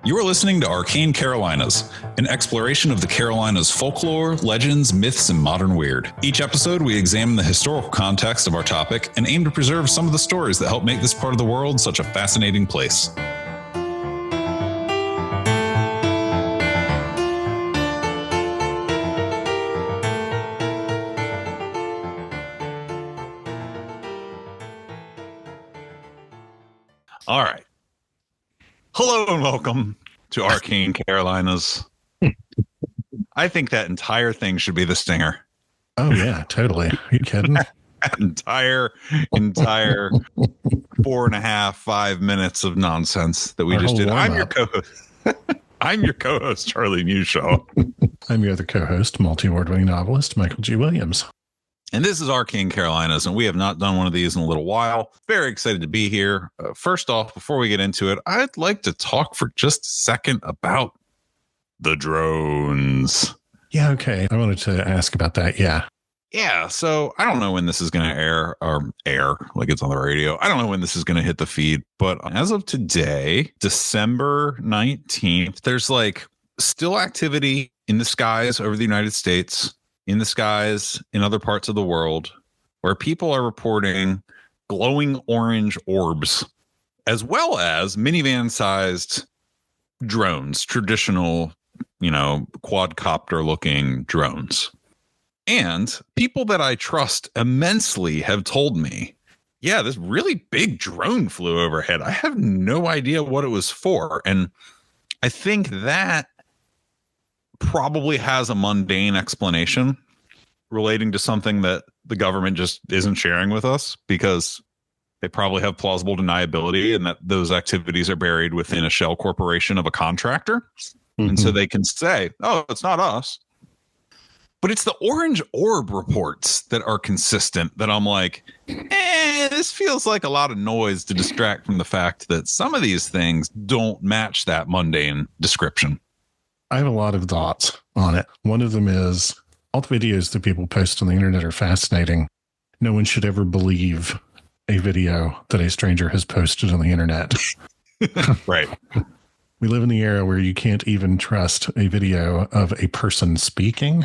You are listening to Arcane Carolinas, an exploration of the Carolinas' folklore, legends, myths, and modern weird. Each episode, we examine the historical context of our topic and aim to preserve some of the stories that help make this part of the world such a fascinating place. All right. Hello and welcome to Arcane Carolinas. I think that entire thing should be the stinger. Oh, yeah, totally. Are you kidding? entire 4.5 minutes of nonsense that we just did. I'm your co-host. I'm your co-host, Charlie Newshaw. I'm your other co-host, multi-award winning novelist, Michael G. Williams. And this is Arcane Carolinas, and we have not done one of these in a little while. Very excited to be here. First off, before we get into it, I'd like to talk for just a second about the drones. Yeah, okay. I wanted to ask about that, yeah. Yeah, so I don't know when this is going to air like it's on the radio. I don't know when this is going to hit the feed, but as of today, December 19th, there's like still activity in the skies over the United States, in the skies in other parts of the world, where people are reporting glowing orange orbs, as well as minivan-sized drones, traditional, quadcopter looking drones. And people that I trust immensely have told me, yeah, this really big drone flew overhead. I have no idea what it was for. And I think that probably has a mundane explanation relating to something that the government just isn't sharing with us, because they probably have plausible deniability and that those activities are buried within a shell corporation of a contractor. Mm-hmm. And so they can say, oh, it's not us. But it's the orange orb reports that are consistent that I'm like, this feels like a lot of noise to distract from the fact that some of these things don't match that mundane description. I have a lot of thoughts on it. One of them is all the videos that people post on the internet are fascinating. No one should ever believe a video that a stranger has posted on the internet. Right. We live in the era where you can't even trust a video of a person speaking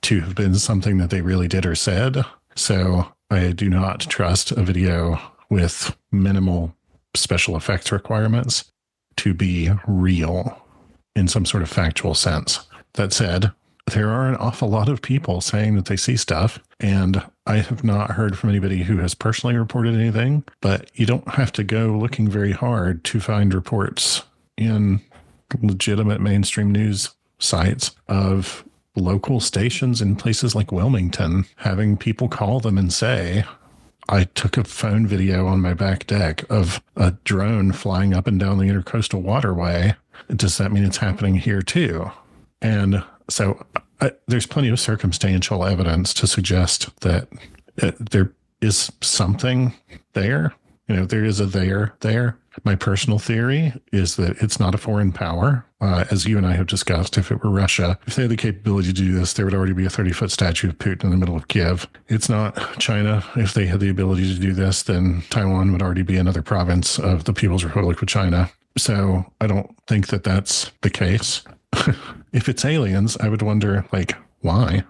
to have been something that they really did or said. So I do not trust a video with minimal special effects requirements to be real in some sort of factual sense. That said, there are an awful lot of people saying that they see stuff, and I have not heard from anybody who has personally reported anything, but you don't have to go looking very hard to find reports in legitimate mainstream news sites of local stations in places like Wilmington having people call them and say, I took a phone video on my back deck of a drone flying up and down the intercoastal waterway. Does that mean it's happening here too? And so there's plenty of circumstantial evidence to suggest that there is something there. There is a there. My personal theory is that it's not a foreign power. As you and I have discussed, if it were Russia, if they had the capability to do this, there would already be a 30-foot statue of Putin in the middle of Kiev. It's not China. If they had the ability to do this, then Taiwan would already be another province of the People's Republic of China. So I don't think that that's the case. If it's aliens, I would wonder, why?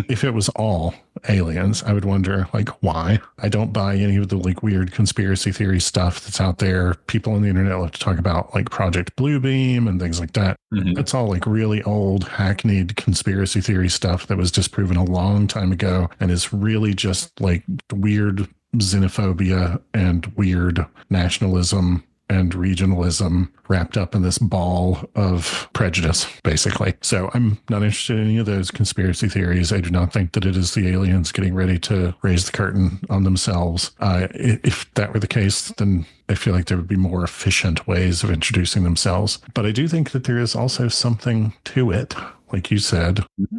If it was all aliens, I would wonder, why? I don't buy any of the weird conspiracy theory stuff that's out there. People on the internet love to talk about Project Bluebeam and things like that. Mm-hmm. It's all really old, hackneyed conspiracy theory stuff that was disproven a long time ago and is really just weird xenophobia and weird nationalism and regionalism wrapped up in this ball of prejudice, basically. So I'm not interested in any of those conspiracy theories. I do not think that it is the aliens getting ready to raise the curtain on themselves. If that were the case, then I feel like there would be more efficient ways of introducing themselves. But I do think that there is also something to it, like you said. Mm-hmm.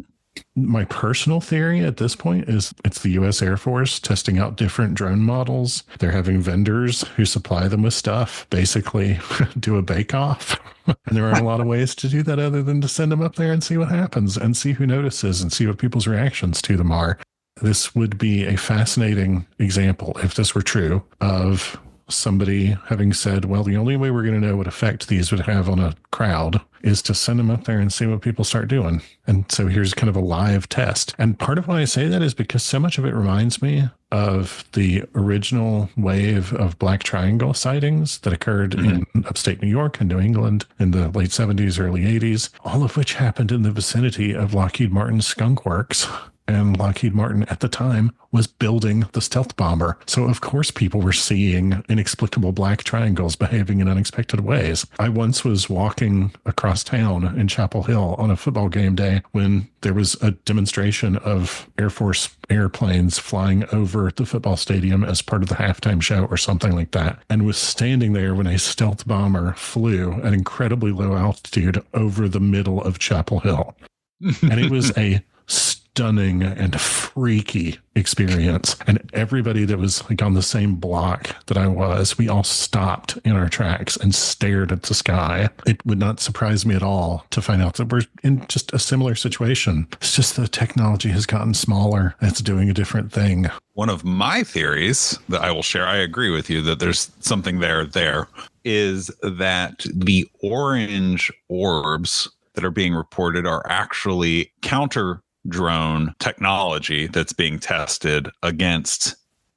My personal theory at this point is it's the U.S. Air Force testing out different drone models. They're having vendors who supply them with stuff, basically do a bake-off. And there aren't a lot of ways to do that other than to send them up there and see what happens and see who notices and see what people's reactions to them are. This would be a fascinating example, if this were true, of somebody having said, well, the only way we're going to know what effect these would have on a crowd is to send them up there and see what people start doing. And so here's kind of a live test. And part of why I say that is because so much of it reminds me of the original wave of black triangle sightings that occurred in upstate New York and New England in the late 70s, early 80s, all of which happened in the vicinity of Lockheed Martin's Skunk Works. And Lockheed Martin at the time was building the stealth bomber. So, of course, people were seeing inexplicable black triangles behaving in unexpected ways. I once was walking across town in Chapel Hill on a football game day when there was a demonstration of Air Force airplanes flying over the football stadium as part of the halftime show or something like that, and was standing there when a stealth bomber flew at incredibly low altitude over the middle of Chapel Hill. And it was a stunning and freaky experience. And everybody that was like on the same block that I was, we all stopped in our tracks and stared at the sky. It would not surprise me at all to find out that we're in just a similar situation. It's just the technology has gotten smaller. It's doing a different thing. One of my theories that I will share, I agree with you that there's something there, is that the orange orbs that are being reported are actually counter drone technology that's being tested against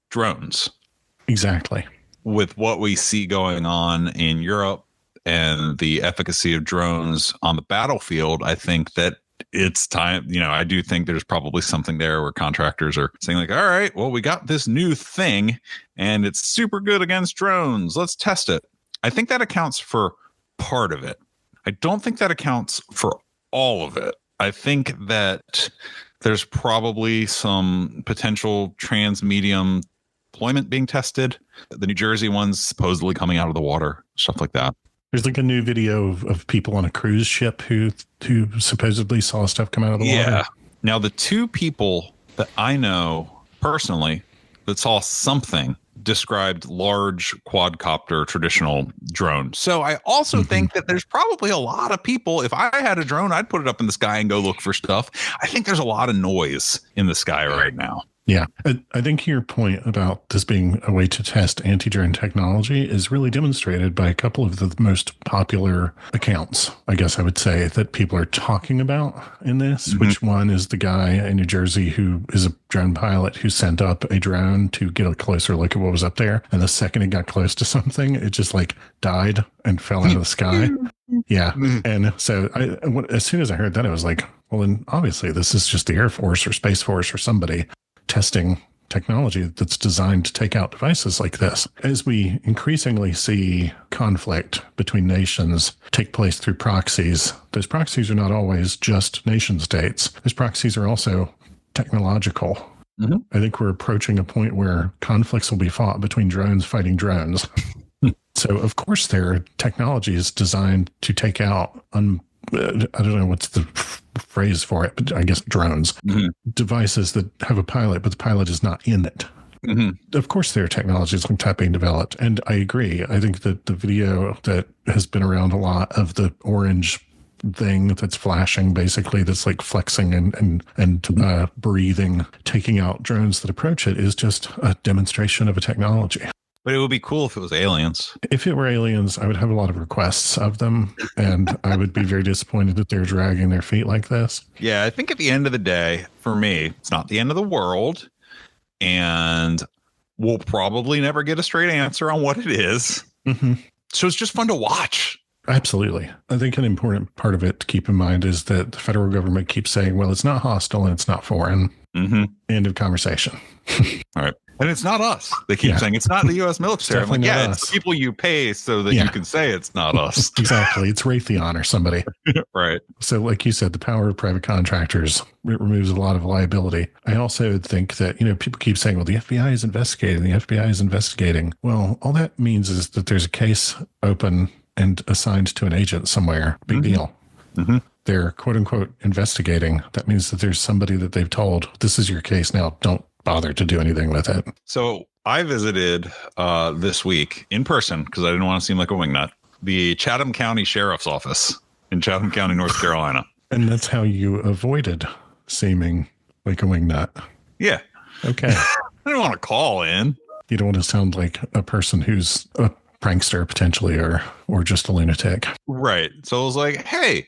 drones. Exactly. With what we see going on in Europe and the efficacy of drones on the battlefield, I think that it's time, I do think there's probably something there where contractors are saying like, all right, well, we got this new thing and it's super good against drones. Let's test it. I think that accounts for part of it. I don't think that accounts for all of it. I think that there's probably some potential transmedium deployment being tested. The New Jersey one's supposedly coming out of the water, stuff like that. There's like a new video of people on a cruise ship who supposedly saw stuff come out of the water. Yeah. Now, the two people that I know personally that saw something described large quadcopter traditional drone. So I also think that there's probably a lot of people, if I had a drone, I'd put it up in the sky and go look for stuff. I think there's a lot of noise in the sky right now. Yeah, I think your point about this being a way to test anti-drone technology is really demonstrated by a couple of the most popular accounts, I guess I would say, that people are talking about in this, which one is the guy in New Jersey who is a drone pilot who sent up a drone to get a closer look at what was up there. And the second it got close to something, it just like died and fell out of the sky. Yeah. And so as soon as I heard that, I was like, well, then obviously this is just the Air Force or Space Force or somebody testing technology that's designed to take out devices like this. As we increasingly see conflict between nations take place through proxies, those proxies are not always just nation states. Those proxies are also technological. I think we're approaching a point where conflicts will be fought between drones fighting drones. So, of course, their technology is designed to take out I don't know what's the phrase for it, but I guess drones, devices that have a pilot, but the pilot is not in it. Of course, there are technologies like that being developed. And I agree. I think that the video that has been around a lot of the orange thing that's flashing, basically, that's like flexing and breathing, taking out drones that approach it, is just a demonstration of a technology. But it would be cool if it was aliens. If it were aliens, I would have a lot of requests of them, and I would be very disappointed that they're dragging their feet like this. Yeah, I think at the end of the day, for me, it's not the end of the world, and we'll probably never get a straight answer on what it is. So it's just fun to watch. Absolutely. I think an important part of it to keep in mind is that the federal government keeps saying, well, it's not hostile and it's not foreign. End of conversation. All right. And it's not us. They keep saying it's not the U.S. military. I'm like, yeah, it's the people you pay so that you can say it's not us. Exactly. It's Raytheon or somebody. Right. So like you said, the power of private contractors, it removes a lot of liability. I also think that, people keep saying, well, the FBI is investigating. The FBI is investigating. Well, all that means is that there's a case open and assigned to an agent somewhere. Big deal. They're quote unquote investigating. That means that there's somebody that they've told, this is your case now. Don't bother to do anything with it. So I visited this week in person, because I didn't want to seem like a wingnut, the Chatham County Sheriff's Office in Chatham County, North Carolina. And that's how you avoided seeming like a wingnut. Yeah. Okay. I didn't want to call in. You don't want to sound like a person who's a prankster potentially, or just a lunatic. Right. So I was like, hey,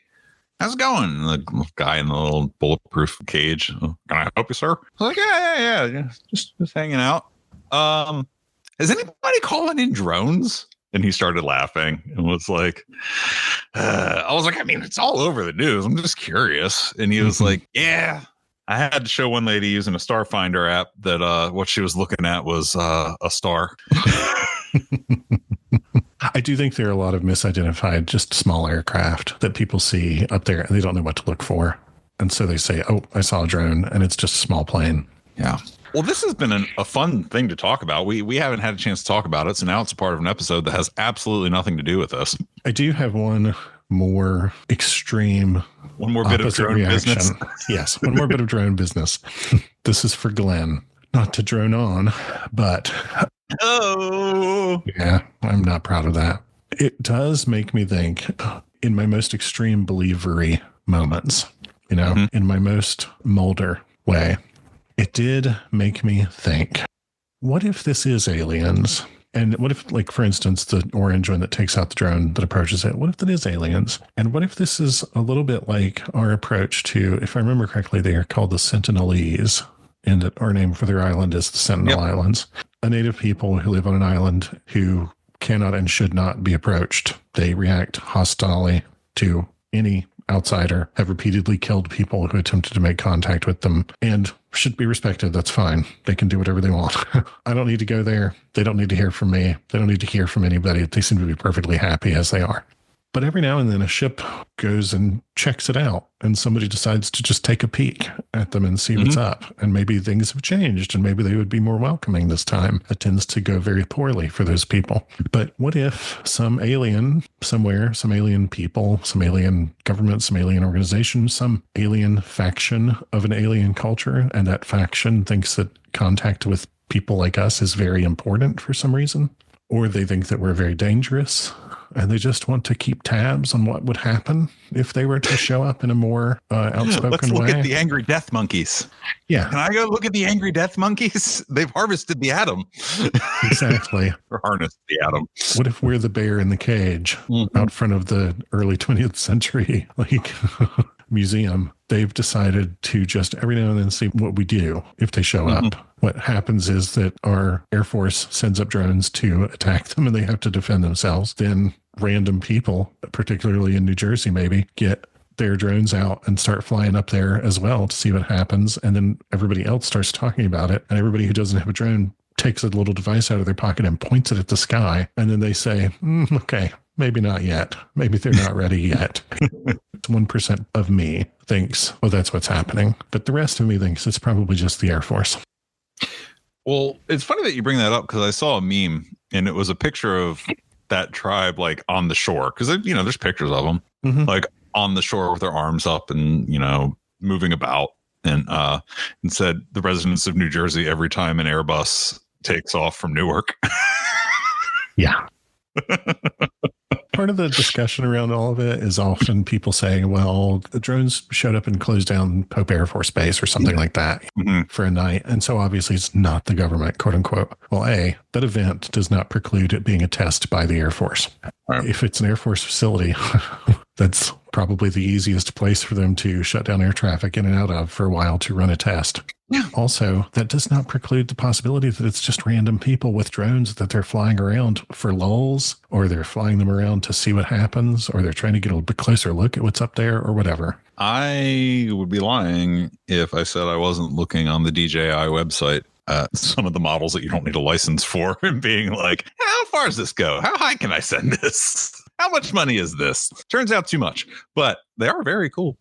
how's it going? And the guy in the little bulletproof cage. Can I help you, sir? I was like, yeah. Just hanging out. Is anybody calling in drones? And he started laughing and was like, I was like, I mean, it's all over the news. I'm just curious. And he was like, yeah, I had to show one lady using a Starfinder app that what she was looking at was a star. I do think there are a lot of misidentified, just small aircraft that people see up there and they don't know what to look for. And so they say, oh, I saw a drone, and it's just a small plane. Yeah. Well, this has been a fun thing to talk about. We haven't had a chance to talk about it. So now it's a part of an episode that has absolutely nothing to do with this. I do have one more extreme. One more bit of drone reaction. business. Yes. One more bit of drone business. This is for Glenn. Not to drone on, but. Oh. Yeah, I'm not proud of that. It does make me think in my most extreme believery moments, in my most Mulder way. It did make me think, what if this is aliens? And what if, like, for instance, the orange one that takes out the drone that approaches it, what if that is aliens? And what if this is a little bit like our approach to, if I remember correctly, they are called the Sentinelese, and our name for their island is the Sentinel Islands, a native people who live on an island who cannot and should not be approached. They react hostilely to any outsider, have repeatedly killed people who attempted to make contact with them, and should be respected. That's fine. They can do whatever they want. I don't need to go there. They don't need to hear from me. They don't need to hear from anybody. They seem to be perfectly happy as they are. But every now and then a ship goes and checks it out, and somebody decides to just take a peek at them and see what's up. And maybe things have changed, and maybe they would be more welcoming this time. It tends to go very poorly for those people. But what if some alien somewhere, some alien people, some alien government, some alien organization, some alien faction of an alien culture, and that faction thinks that contact with people like us is very important for some reason? Or they think that we're very dangerous, and they just want to keep tabs on what would happen if they were to show up in a more outspoken way. Let's look at the angry death monkeys. Yeah. Can I go look at the angry death monkeys? They've harvested the atom. Exactly. Or harnessed the atom. What if we're the bear in the cage out front of the early 20th century museum? They've decided to just every now and then see what we do if they show up. What happens is that our Air Force sends up drones to attack them, and they have to defend themselves. Then random people, particularly in New Jersey, maybe get their drones out and start flying up there as well to see what happens. And then everybody else starts talking about it. And everybody who doesn't have a drone takes a little device out of their pocket and points it at the sky. And then they say, okay, maybe not yet. Maybe they're not ready yet. 1% of me thinks, well, that's what's happening. But the rest of me thinks it's probably just the Air Force. Well, it's funny that you bring that up, because I saw a meme, and it was a picture of that tribe like on the shore, because there's pictures of them like on the shore with their arms up and moving about, and said the residents of New Jersey every time an Airbus takes off from Newark. Yeah. Part of the discussion around all of it is often people saying, well, the drones showed up and closed down Pope Air Force Base or something like that for a night. And so obviously it's not the government, quote unquote. Well, that event does not preclude it being a test by the Air Force. Right. If it's an Air Force facility, that's probably the easiest place for them to shut down air traffic in and out of for a while to run a test. Yeah. Also, that does not preclude the possibility that it's just random people with drones that they're flying around for lulls, or they're flying them around to see what happens, or they're trying to get a bit closer look at what's up there, or whatever. I would be lying if I said I wasn't looking on the DJI website at some of the models that you don't need a license for, and being like, how far does this go? How high can I send this? How much money is this? Turns out too much, but they are very cool.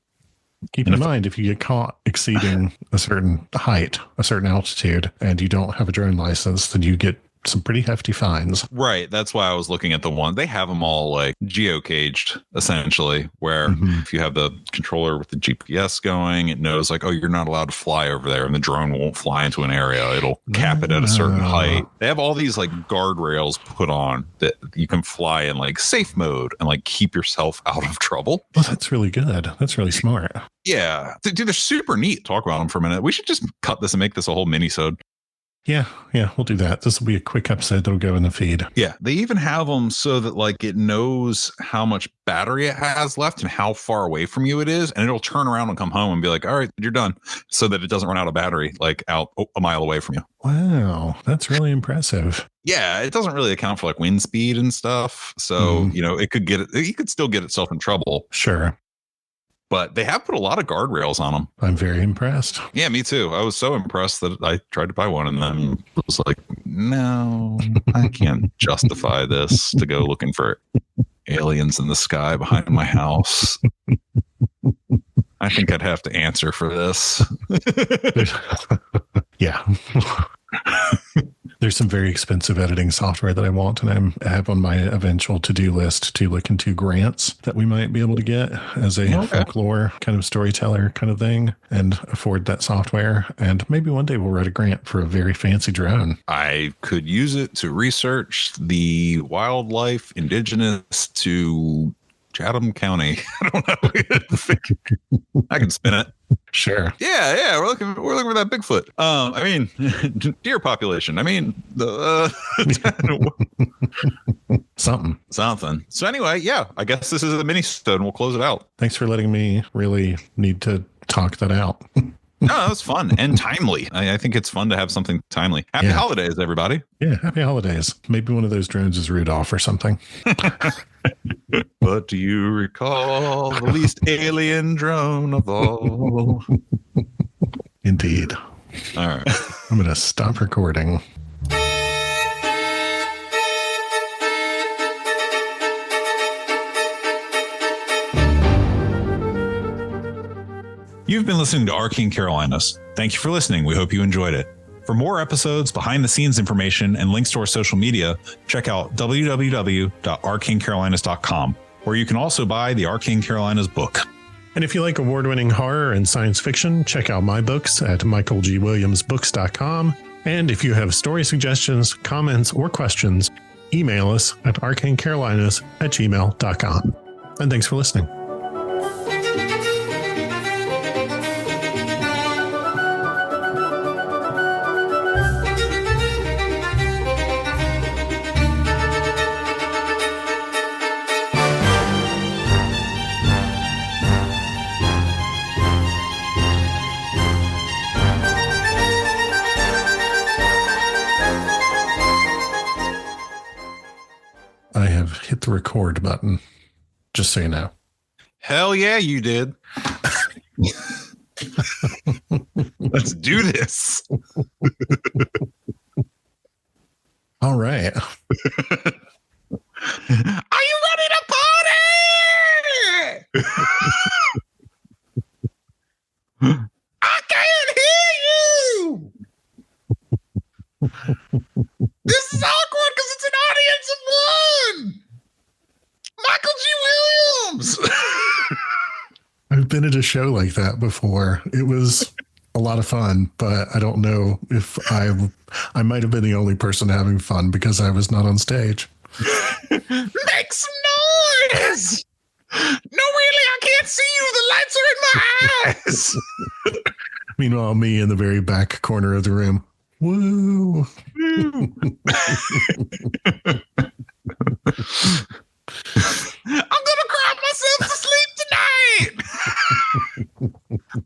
Keep in mind, if you get caught exceeding a certain height, a certain altitude, and you don't have a drone license, then you get some pretty hefty fines. Right. That's why I was looking at the one. They have them all like geocaged, essentially, where if you have the controller with the GPS going, it knows like, oh, you're not allowed to fly over there, and the drone won't fly into an area. It'll cap it at a certain height. They have all these like guardrails put on that you can fly in like safe mode and like keep yourself out of trouble. Well, that's really good. That's really smart. Yeah. Dude, they're super neat. Talk about them for a minute. We should just cut this and make this a whole mini-sode. Yeah, we'll do that. This will be a quick episode that'll go in the feed. Yeah, they even have them so that like it knows how much battery it has left and how far away from you it is, and it'll turn around and come home and be like, "All right, you're done," so that it doesn't run out of battery like out a mile away from you. Wow, that's really impressive. Yeah, it doesn't really account for like wind speed and stuff, so it could still get itself in trouble. Sure. But they have put a lot of guardrails on them. I'm very impressed. Yeah, me too. I was so impressed that I tried to buy one and then was like, no, I can't justify this to go looking for aliens in the sky behind my house. I think I'd have to answer for this. Yeah. There's some very expensive editing software that I want, and I have on my eventual to-do list to look into grants that we might be able to get as a folklore kind of storyteller kind of thing and afford that software. And maybe one day we'll write a grant for a very fancy drone. I could use it to research the wildlife indigenous to Chatham County. I don't know. I can spin it. Sure. Yeah. We're looking for that Bigfoot. I mean, deer population. I mean, something. So anyway, yeah, I guess this is a mini stone. We'll close it out. Thanks for letting me really need to talk that out. No, that was fun and timely. I think it's fun to have something timely. Happy holidays, everybody. Yeah, happy holidays. Maybe one of those drones is Rudolph or something. But do you recall the least alien drone of all? Indeed. All right. I'm going to stop recording. You've been listening to Arcane Carolinas. Thank you for listening. We hope you enjoyed it. For more episodes, behind the scenes information, and links to our social media, check out www.arcanecarolinas.com, where you can also buy the Arcane Carolinas book. And if you like award-winning horror and science fiction, check out my books at michaelgwilliamsbooks.com. And if you have story suggestions, comments, or questions, email us at arcanecarolinas@gmail.com. And thanks for listening. I have hit the record button, just so you know. Hell yeah, you did. Let's do this. All right. Are you ready to party? I can't hear you. This is awkward because it's an audience of one. Michael G. Williams. I've been at a show like that before. It was a lot of fun, but I don't know if I might have been the only person having fun because I was not on stage. Make some noise. No, really, I can't see you. The lights are in my eyes. Meanwhile, me in the very back corner of the room. Woo. I'm gonna cry myself to sleep tonight.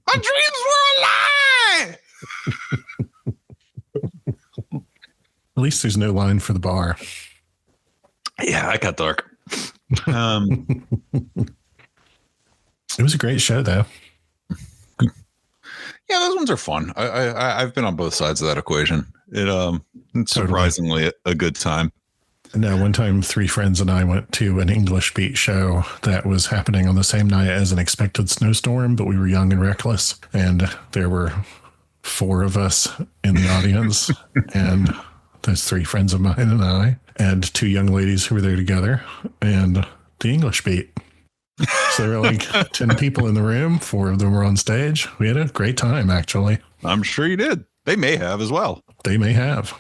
My dreams were a lie. At least there's no line for the bar. Yeah, I got dark. It was a great show, though. Yeah, those ones are fun. I've been on both sides of that equation. It's surprisingly a good time. No, one time 3 friends and I went to an English beat show that was happening on the same night as an expected snowstorm, but we were young and reckless. And there were 4 of us in the audience, and there's 3 friends of mine and I, and 2 young ladies who were there together, and the English beat. So there were like 10 people in the room. 4 of them were on stage. We had a great time, actually. I'm sure you did. They may have as well. They may have.